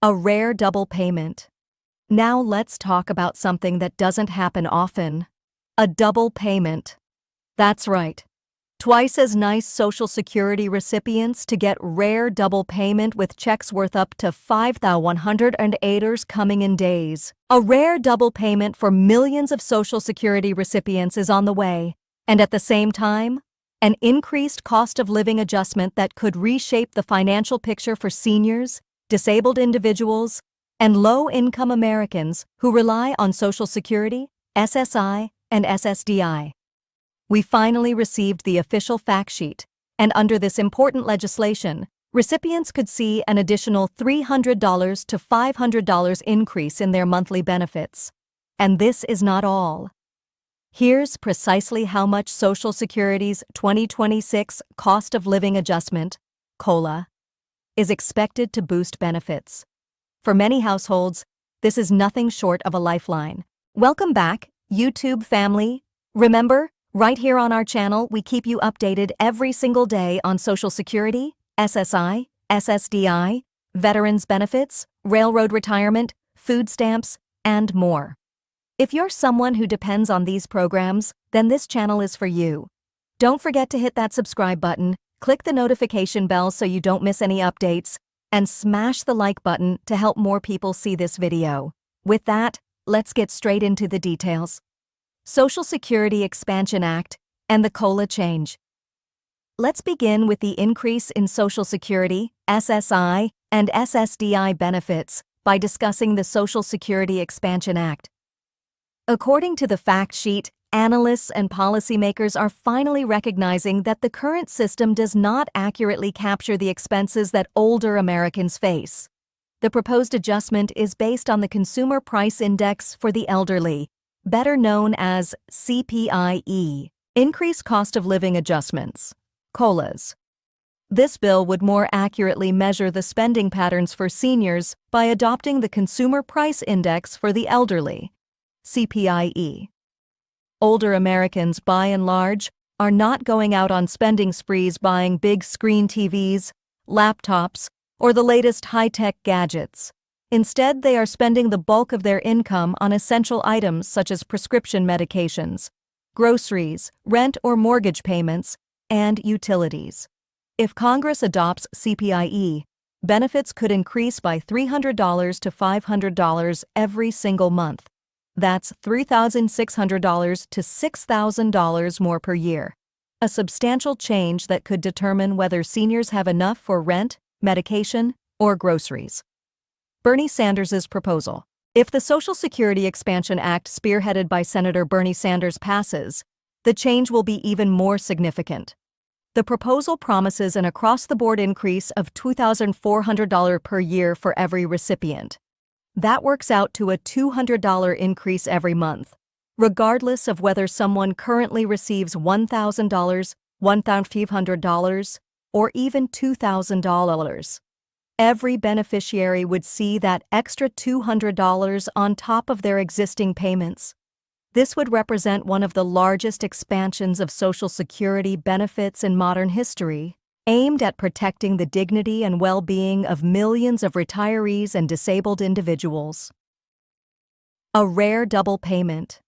A rare double payment. Now let's talk about something that doesn't happen often. A double payment. That's right. Twice as nice Social Security recipients to get rare double payment with checks worth up to $5,108 coming in days. A rare double payment for millions of Social Security recipients is on the way, and at the same time, an increased cost of living adjustment that could reshape the financial picture for seniors, disabled individuals, and low-income Americans who rely on Social Security, SSI, and SSDI. We finally received the official fact sheet, and under this important legislation, recipients could see an additional $300 to $500 increase in their monthly benefits. And this is not all. Here's precisely how much Social Security's 2026 Cost of Living Adjustment, COLA, is expected to boost benefits. For many households, this is nothing short of a lifeline. Welcome back, YouTube family. Remember, right here on our channel, we keep you updated every single day on Social Security, SSI, SSDI, veterans benefits, railroad retirement, food stamps, and more. If you're someone who depends on these programs, then this channel is for you. Don't forget to hit that subscribe button, click the notification bell so you don't miss any updates, and smash the like button to help more people see this video. With that, let's get straight into the details. Social Security Expansion Act and the COLA change. Let's begin with the increase in Social Security, SSI, and SSDI benefits by discussing the Social Security Expansion Act. According to the fact sheet, analysts and policymakers are finally recognizing that the current system does not accurately capture the expenses that older Americans face. The proposed adjustment is based on the Consumer Price Index for the elderly, better known as CPI-E, Increased Cost of Living Adjustments, COLAs. This bill would more accurately measure the spending patterns for seniors by adopting the Consumer Price Index for the elderly, CPI-E. Older Americans, by and large, are not going out on spending sprees buying big screen TVs, laptops, or the latest high-tech gadgets. Instead, they are spending the bulk of their income on essential items such as prescription medications, groceries, rent or mortgage payments, and utilities. If Congress adopts CPI-E, benefits could increase by $300 to $500 every single month. That's $3,600 to $6,000 more per year. A substantial change that could determine whether seniors have enough for rent, medication, or groceries. Bernie Sanders' proposal. If the Social Security Expansion Act spearheaded by Senator Bernie Sanders passes, the change will be even more significant. The proposal promises an across-the-board increase of $2,400 per year for every recipient. That works out to a $200 increase every month, regardless of whether someone currently receives $1,000, $1,500, or even $2,000. Every beneficiary would see that extra $200 on top of their existing payments. This would represent one of the largest expansions of Social Security benefits in modern history, aimed at protecting the dignity and well-being of millions of retirees and disabled individuals. A rare double payment.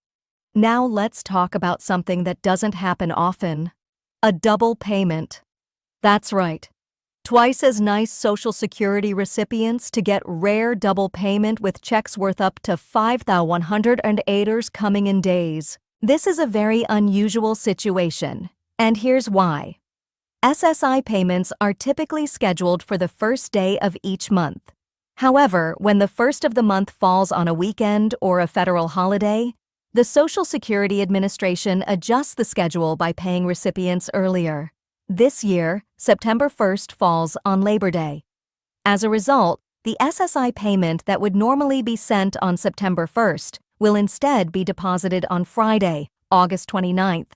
Now let's talk about something that doesn't happen often. A double payment. That's right. Twice as nice Social Security recipients to get rare double payment with checks worth up to $5,108 coming in days. This is a very unusual situation, and here's why. SSI payments are typically scheduled for the first day of each month. However, when the first of the month falls on a weekend or a federal holiday, the Social Security Administration adjusts the schedule by paying recipients earlier. This year, September 1st falls on Labor Day. As a result, the SSI payment that would normally be sent on September 1st will instead be deposited on Friday, August 29th.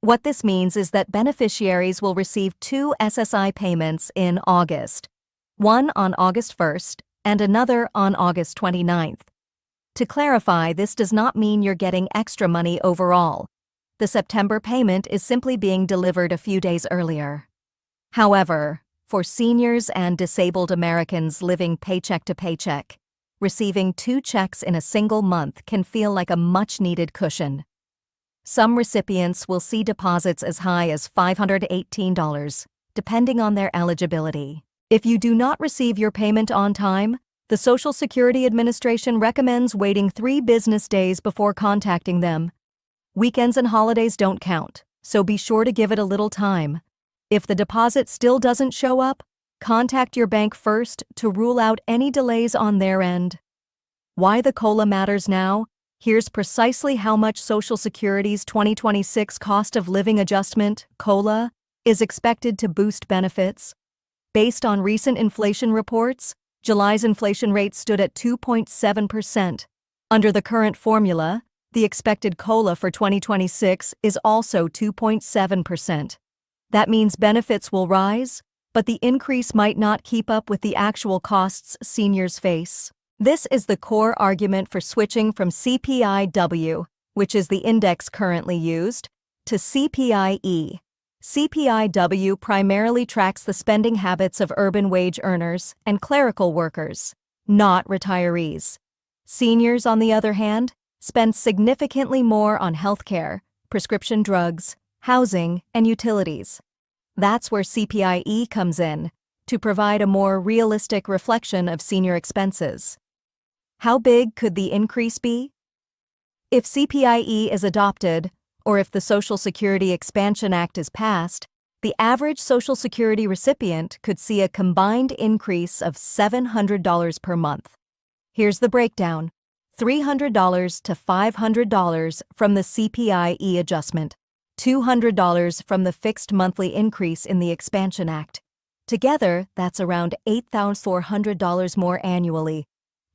What this means is that beneficiaries will receive two SSI payments in August, one on August 1st and another on August 29th. To clarify, this does not mean you're getting extra money overall. The September payment is simply being delivered a few days earlier. However, For seniors and disabled Americans living paycheck to paycheck, receiving 2 checks in a single month can feel like a much-needed cushion. Some recipients will see deposits as high as $518, depending on their eligibility. If you do not receive your payment on time, the Social Security Administration recommends waiting 3 business days before contacting them. Weekends and holidays don't count, so be sure to give it a little time. If the deposit still doesn't show up, contact your bank first to rule out any delays on their end. Why the COLA matters now? Here's precisely how much Social Security's 2026 Cost of Living Adjustment, COLA, is expected to boost benefits. Based on recent inflation reports, July's inflation rate stood at 2.7%. Under the current formula, the expected COLA for 2026 is also 2.7%. That means benefits will rise, but the increase might not keep up with the actual costs seniors face. This is the core argument for switching from CPI-W, which is the index currently used, to CPI-E. CPI-W primarily tracks the spending habits of urban wage earners and clerical workers, not retirees. Seniors, on the other hand, spend significantly more on healthcare, prescription drugs, housing, and utilities. That's where CPI-E comes in, to provide a more realistic reflection of senior expenses. How big could the increase be? If CPI-E is adopted, or if the Social Security Expansion Act is passed, the average Social Security recipient could see a combined increase of $700 per month. Here's the breakdown: $300 to $500 from the CPI-E adjustment, $200 from the fixed monthly increase in the Expansion Act. Together, that's around $8,400 more annually.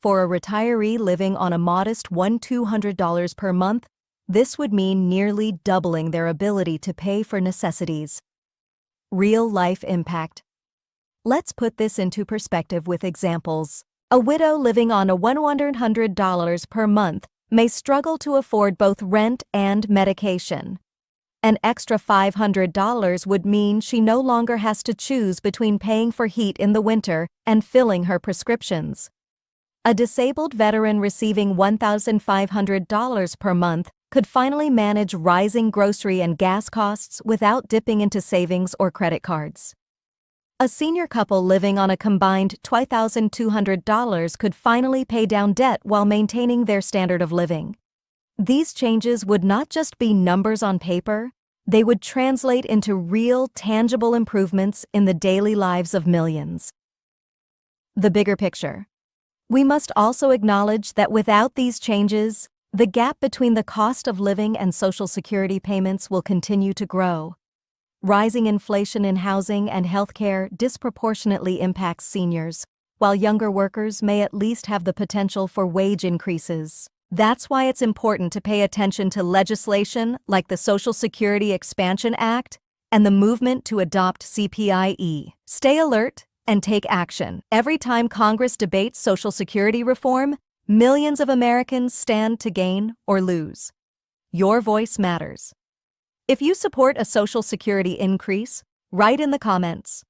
For a retiree living on a modest $1,200 per month, this would mean nearly doubling their ability to pay for necessities. Real-life impact. Let's put this into perspective with examples. A widow living on a $100 per month may struggle to afford both rent and medication. An extra $500 would mean she no longer has to choose between paying for heat in the winter and filling her prescriptions. A disabled veteran receiving $1,500 per month could finally manage rising grocery and gas costs without dipping into savings or credit cards. A senior couple living on a combined $2,200 could finally pay down debt while maintaining their standard of living. These changes would not just be numbers on paper, they would translate into real, tangible improvements in the daily lives of millions. The bigger picture. We must also acknowledge that without these changes, the gap between the cost of living and Social Security payments will continue to grow. Rising inflation in housing and healthcare disproportionately impacts seniors, while younger workers may at least have the potential for wage increases. That's why it's important to pay attention to legislation like the Social Security Expansion Act and the movement to adopt CPI-E. Stay alert and take action. Every time Congress debates Social Security reform, millions of Americans stand to gain or lose. Your voice matters. If you support a Social Security increase, write in the comments,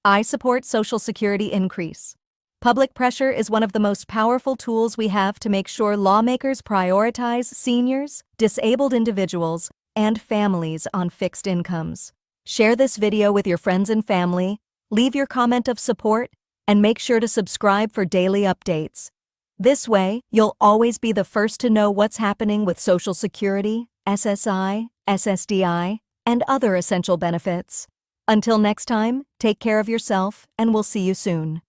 "I support Social Security increase." Public pressure is one of the most powerful tools we have to make sure lawmakers prioritize seniors, disabled individuals, and families on fixed incomes. Share this video with your friends and family, leave your comment of support, and make sure to subscribe for daily updates. This way, you'll always be the first to know what's happening with Social Security, SSI, SSDI, and other essential benefits. Until next time, take care of yourself, and we'll see you soon.